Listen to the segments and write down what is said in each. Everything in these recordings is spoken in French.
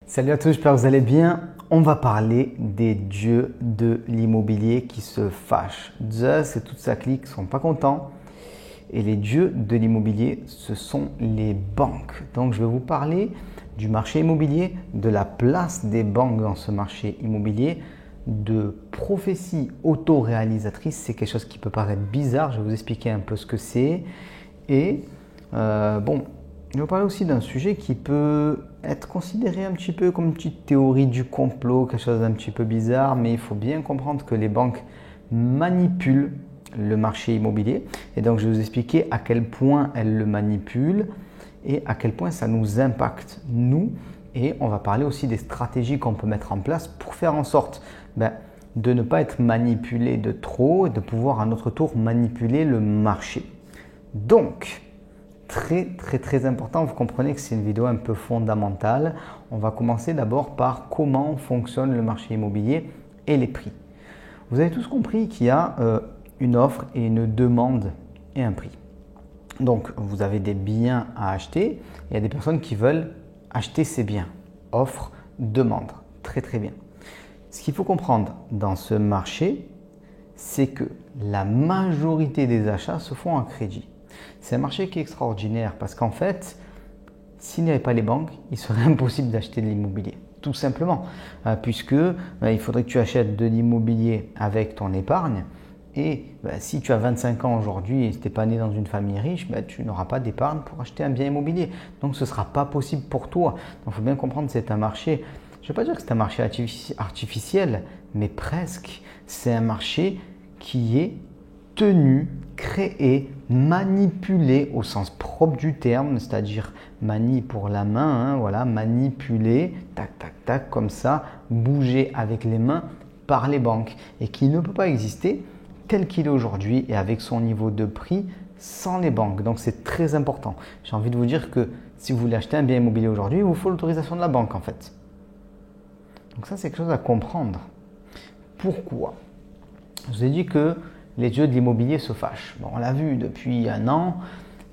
Salut à tous, j'espère que vous allez bien. On va parler des dieux de l'immobilier qui se fâchent. Zeus et toute sa clique ne sont pas contents. Et les dieux de l'immobilier, ce sont les banques. Donc je vais vous parler du marché immobilier, de la place des banques dans ce marché immobilier, de prophéties autoréalisatrices. C'est quelque chose qui peut paraître bizarre, je vais vous expliquer un peu ce que c'est. Et je vais vous parler aussi d'un sujet qui peut être considéré un petit peu comme une petite théorie du complot, quelque chose d'un petit peu bizarre, mais il faut bien comprendre que les banques manipulent le marché immobilier. Et donc, je vais vous expliquer à quel point elles le manipulent et à quel point ça nous impacte, nous. Et on va parler aussi des stratégies qu'on peut mettre en place pour faire en sorte de ne pas être manipulé de trop et de pouvoir à notre tour manipuler le marché. Donc, très important, vous comprenez que c'est une vidéo un peu fondamentale. On va commencer d'abord par comment fonctionne le marché immobilier et les prix. Vous avez tous compris qu'il y a une offre et une demande et un prix. Donc vous avez des biens à acheter et il y a des personnes qui veulent acheter ces biens. Offre, demande, très bien. Ce qu'il faut comprendre dans ce marché, c'est que la majorité des achats se font en crédit. C'est un marché qui est extraordinaire parce qu'en fait, s'il n'y avait pas les banques, il serait impossible d'acheter de l'immobilier. Tout simplement, puisque il faudrait que tu achètes de l'immobilier avec ton épargne. Et si tu as 25 ans aujourd'hui et que tu n'es pas né dans une famille riche, tu n'auras pas d'épargne pour acheter un bien immobilier. Donc ce ne sera pas possible pour toi. Donc il faut bien comprendre que c'est un marché, je ne vais pas dire que c'est un marché artificiel, mais presque. C'est un marché qui est tenu, créé, manipulé au sens propre du terme, c'est-à-dire manie pour la main, voilà, manipuler, tac, comme ça, bouger avec les mains par les banques et qui ne peut pas exister tel qu'il est aujourd'hui et avec son niveau de prix sans les banques. Donc c'est très important. J'ai envie de vous dire que si vous voulez acheter un bien immobilier aujourd'hui, il vous faut l'autorisation de la banque en fait. Donc ça c'est quelque chose à comprendre. Pourquoi ? Je vous ai dit que les dieux de l'immobilier se fâchent. Bon, on l'a vu depuis un an,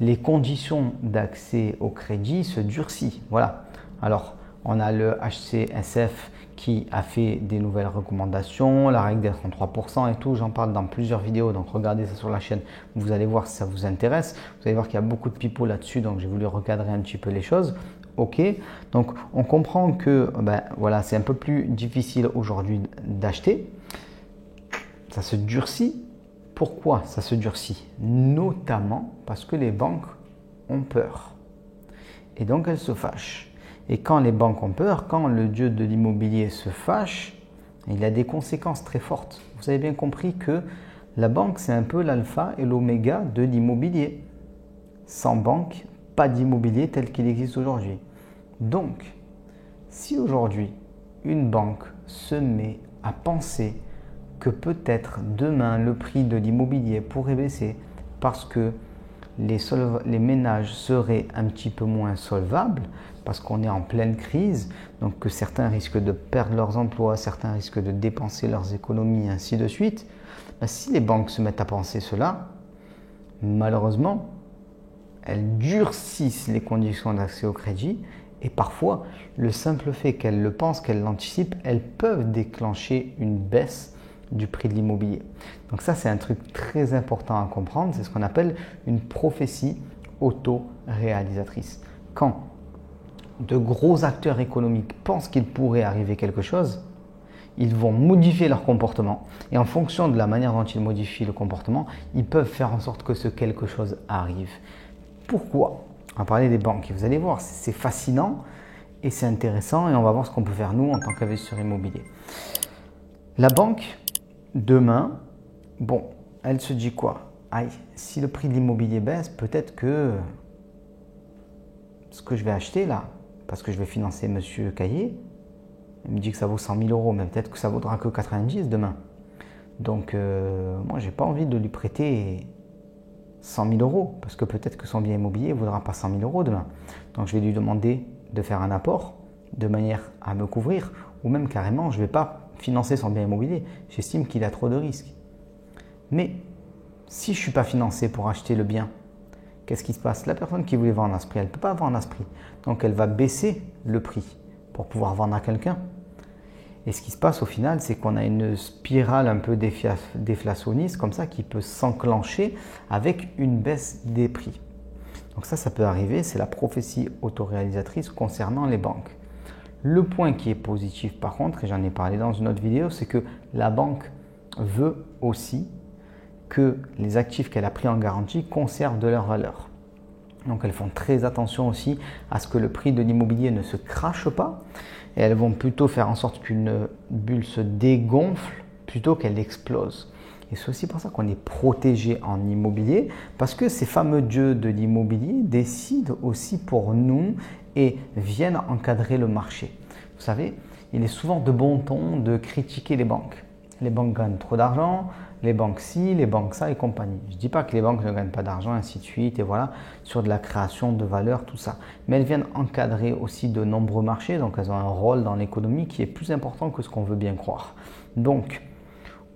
les conditions d'accès au crédit se durcissent. Voilà. Alors, on a le HCSF qui a fait des nouvelles recommandations, la règle des 33% et tout. J'en parle dans plusieurs vidéos, donc regardez ça sur la chaîne. Vous allez voir si ça vous intéresse. Vous allez voir qu'il y a beaucoup de pipeaux là-dessus, donc j'ai voulu recadrer un petit peu les choses. Ok, donc on comprend que voilà, c'est un peu plus difficile aujourd'hui d'acheter. Ça se durcit. Pourquoi ça se durcit? Notamment parce que les banques ont peur. Et donc elles se fâchent. Et quand les banques ont peur, quand le dieu de l'immobilier se fâche, il a des conséquences très fortes. Vous avez bien compris que la banque, c'est un peu l'alpha et l'oméga de l'immobilier. Sans banque, pas d'immobilier tel qu'il existe aujourd'hui. Donc, si aujourd'hui, une banque se met à penser que peut-être demain le prix de l'immobilier pourrait baisser parce que les ménages seraient un petit peu moins solvables parce qu'on est en pleine crise, donc que certains risquent de perdre leurs emplois, certains risquent de dépenser leurs économies, ainsi de suite. Si les banques se mettent à penser cela, malheureusement, elles durcissent les conditions d'accès au crédit et parfois, le simple fait qu'elles le pensent, qu'elles l'anticipent, elles peuvent déclencher une baisse du prix de l'immobilier. Donc ça, c'est un truc très important à comprendre. C'est ce qu'on appelle une prophétie auto-réalisatrice. Quand de gros acteurs économiques pensent qu'il pourrait arriver quelque chose, ils vont modifier leur comportement. Et en fonction de la manière dont ils modifient le comportement, ils peuvent faire en sorte que ce quelque chose arrive. Pourquoi ? On va parler des banques. Et vous allez voir, c'est fascinant et c'est intéressant. Et on va voir ce qu'on peut faire nous en tant qu'investisseurs immobiliers. La banque, demain, elle se dit quoi? Si le prix de l'immobilier baisse, peut-être que ce que je vais acheter là, parce que je vais financer Monsieur Caillé, il me dit que ça vaut 100 000 euros, mais peut-être que ça vaudra que 90 demain. Donc, moi, j'ai pas envie de lui prêter 100 000 euros, parce que peut-être que son bien immobilier ne vaudra pas 100 000 euros demain. Donc, je vais lui demander de faire un apport de manière à me couvrir, ou même carrément, je ne vais pas financer son bien immobilier. J'estime qu'il a trop de risques. Mais si je ne suis pas financé pour acheter le bien, qu'est-ce qui se passe? La personne qui voulait vendre à ce prix, elle ne peut pas vendre à ce prix. Donc elle va baisser le prix pour pouvoir vendre à quelqu'un. Et ce qui se passe au final, c'est qu'on a une spirale un peu déflationniste comme ça qui peut s'enclencher avec une baisse des prix. Donc ça peut arriver, c'est la prophétie autoréalisatrice concernant les banques. Le point qui est positif par contre, et j'en ai parlé dans une autre vidéo, c'est que la banque veut aussi que les actifs qu'elle a pris en garantie conservent de leur valeur. Donc elles font très attention aussi à ce que le prix de l'immobilier ne se crache pas et elles vont plutôt faire en sorte qu'une bulle se dégonfle plutôt qu'elle explose. Et c'est aussi pour ça qu'on est protégé en immobilier parce que ces fameux dieux de l'immobilier décident aussi pour nous et viennent encadrer le marché. Vous savez, il est souvent de bon ton de critiquer les banques. Les banques gagnent trop d'argent, les banques ci, les banques ça et compagnie. Je ne dis pas que les banques ne gagnent pas d'argent, ainsi de suite, et voilà, sur de la création de valeur, tout ça. Mais elles viennent encadrer aussi de nombreux marchés, donc elles ont un rôle dans l'économie qui est plus important que ce qu'on veut bien croire. Donc,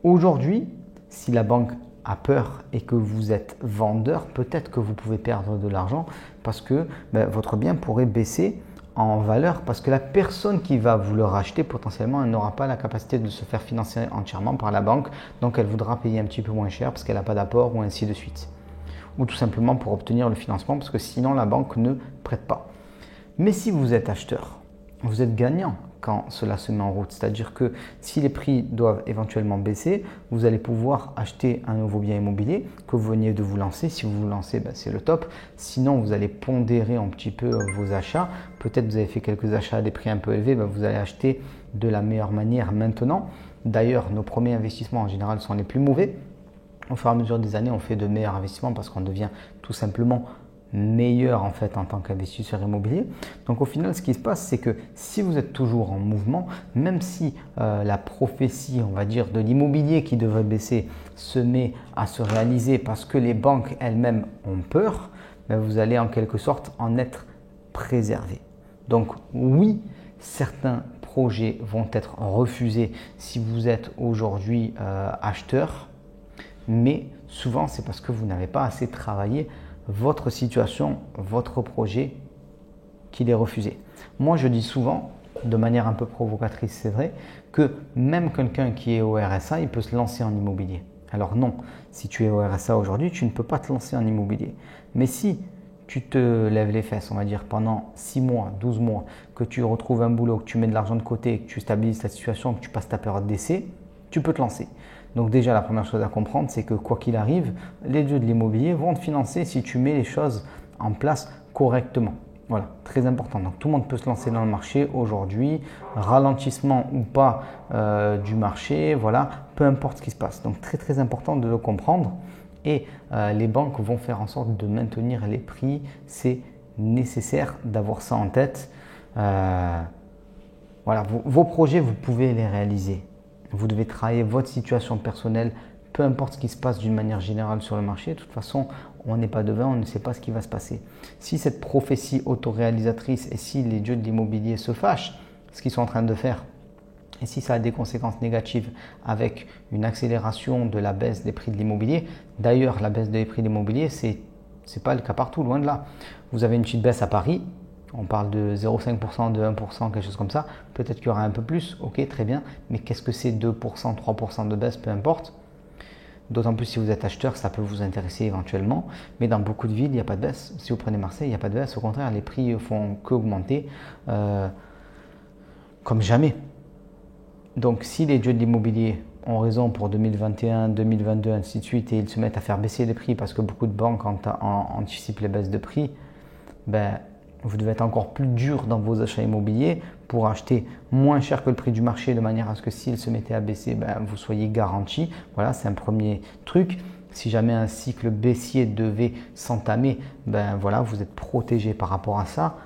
aujourd'hui, si la banque a peur et que vous êtes vendeur, peut-être que vous pouvez perdre de l'argent parce que votre bien pourrait baisser en valeur parce que la personne qui va vous le racheter potentiellement elle n'aura pas la capacité de se faire financer entièrement par la banque, donc elle voudra payer un petit peu moins cher parce qu'elle n'a pas d'apport ou ainsi de suite, ou tout simplement pour obtenir le financement parce que sinon la banque ne prête pas. Mais si vous êtes acheteur, vous êtes gagnant quand cela se met en route, c'est-à-dire que si les prix doivent éventuellement baisser, vous allez pouvoir acheter un nouveau bien immobilier que vous veniez de vous lancer. Si vous vous lancez, c'est le top. Sinon, vous allez pondérer un petit peu vos achats. Peut-être vous avez fait quelques achats à des prix un peu élevés, vous allez acheter de la meilleure manière maintenant. D'ailleurs, nos premiers investissements en général sont les plus mauvais. Au fur et à mesure des années, on fait de meilleurs investissements parce qu'on devient tout simplement meilleur en fait en tant qu'investisseur immobilier. Donc au final, ce qui se passe, c'est que si vous êtes toujours en mouvement, même si la prophétie, on va dire, de l'immobilier qui devrait baisser se met à se réaliser parce que les banques elles-mêmes ont peur, vous allez en quelque sorte en être préservé. Donc oui, certains projets vont être refusés si vous êtes aujourd'hui acheteur, mais souvent c'est parce que vous n'avez pas assez travaillé votre situation, votre projet qu'il est refusé. Moi, je dis souvent, de manière un peu provocatrice, c'est vrai, que même quelqu'un qui est au RSA, il peut se lancer en immobilier. Alors non, si tu es au RSA aujourd'hui, tu ne peux pas te lancer en immobilier. Mais si tu te lèves les fesses, on va dire, pendant 6 mois, 12 mois, que tu retrouves un boulot, que tu mets de l'argent de côté, que tu stabilises ta situation, que tu passes ta période d'essai, tu peux te lancer. Donc déjà, la première chose à comprendre, c'est que quoi qu'il arrive, les dieux de l'immobilier vont te financer si tu mets les choses en place correctement. Voilà, très important. Donc tout le monde peut se lancer dans le marché aujourd'hui, ralentissement ou pas du marché, voilà, peu importe ce qui se passe. Donc très important de le comprendre et les banques vont faire en sorte de maintenir les prix. C'est nécessaire d'avoir ça en tête. Voilà, vos projets, vous pouvez les réaliser. Vous devez travailler votre situation personnelle, peu importe ce qui se passe d'une manière générale sur le marché. De toute façon, on n'est pas devin, on ne sait pas ce qui va se passer. Si cette prophétie autoréalisatrice et si les dieux de l'immobilier se fâchent, ce qu'ils sont en train de faire, et si ça a des conséquences négatives avec une accélération de la baisse des prix de l'immobilier, d'ailleurs la baisse des prix de l'immobilier, ce n'est pas le cas partout, loin de là. Vous avez une petite baisse à Paris. On parle de 0,5%, de 1%, quelque chose comme ça. Peut-être qu'il y aura un peu plus, ok, très bien. Mais qu'est-ce que c'est 2%, 3% de baisse, peu importe. D'autant plus si vous êtes acheteur, ça peut vous intéresser éventuellement. Mais dans beaucoup de villes, il n'y a pas de baisse. Si vous prenez Marseille, il n'y a pas de baisse. Au contraire, les prix font qu'augmenter comme jamais. Donc si les dieux de l'immobilier ont raison pour 2021, 2022, ainsi de suite, et ils se mettent à faire baisser les prix parce que beaucoup de banques anticipent les baisses de prix, vous devez être encore plus dur dans vos achats immobiliers pour acheter moins cher que le prix du marché de manière à ce que s'ils se mettaient à baisser, vous soyez garanti. Voilà, c'est un premier truc. Si jamais un cycle baissier devait s'entamer, voilà, vous êtes protégé par rapport à ça.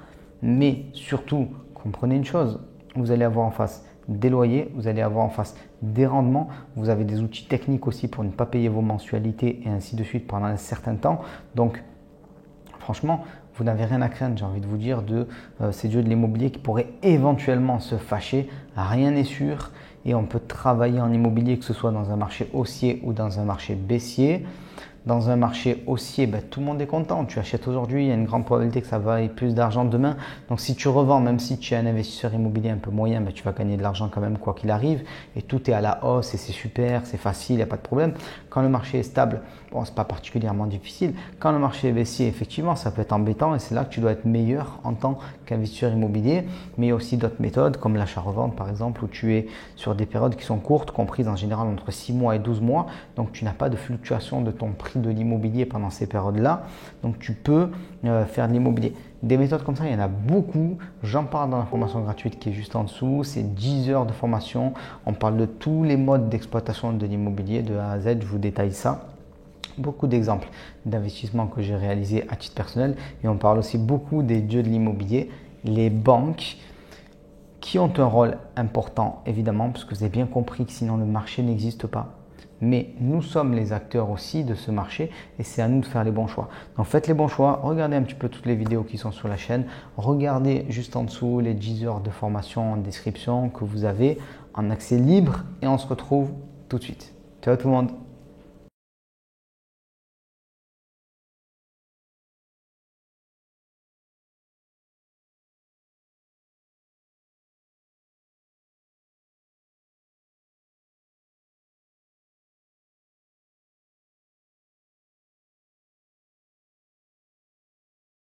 Mais surtout, comprenez une chose, vous allez avoir en face des loyers, vous allez avoir en face des rendements, vous avez des outils techniques aussi pour ne pas payer vos mensualités et ainsi de suite pendant un certain temps. Donc, franchement, vous n'avez rien à craindre, j'ai envie de vous dire, de ces dieux de l'immobilier qui pourraient éventuellement se fâcher. Rien n'est sûr et on peut travailler en immobilier, que ce soit dans un marché haussier ou dans un marché baissier. Dans un marché haussier, tout le monde est content. Tu achètes aujourd'hui, il y a une grande probabilité que ça vaille plus d'argent demain. Donc si tu revends, même si tu es un investisseur immobilier un peu moyen, tu vas gagner de l'argent quand même quoi qu'il arrive. Et tout est à la hausse et c'est super, c'est facile, il n'y a pas de problème. Quand le marché est stable, bon, ce n'est pas particulièrement difficile. Quand le marché est baissier, effectivement, ça peut être embêtant et c'est là que tu dois être meilleur en tant qu'investisseur immobilier. Mais il y a aussi d'autres méthodes comme l'achat-revente par exemple, où tu es sur des périodes qui sont courtes, comprises en général entre 6 mois et 12 mois. Donc tu n'as pas de fluctuation de ton prix de l'immobilier pendant ces périodes-là. Donc tu peux faire de l'immobilier. Des méthodes comme ça, il y en a beaucoup. J'en parle dans la formation gratuite qui est juste en dessous. C'est 10 heures de formation. On parle de tous les modes d'exploitation de l'immobilier de A à Z. Je vous détaille ça. Beaucoup d'exemples d'investissements que j'ai réalisés à titre personnel. Et on parle aussi beaucoup des dieux de l'immobilier, les banques, qui ont un rôle important évidemment, parce que vous avez bien compris que sinon le marché n'existe pas. Mais nous sommes les acteurs aussi de ce marché et c'est à nous de faire les bons choix. Donc faites les bons choix, regardez un petit peu toutes les vidéos qui sont sur la chaîne, regardez juste en dessous les 10 heures de formation en description que vous avez en accès libre et on se retrouve tout de suite. Ciao tout le monde!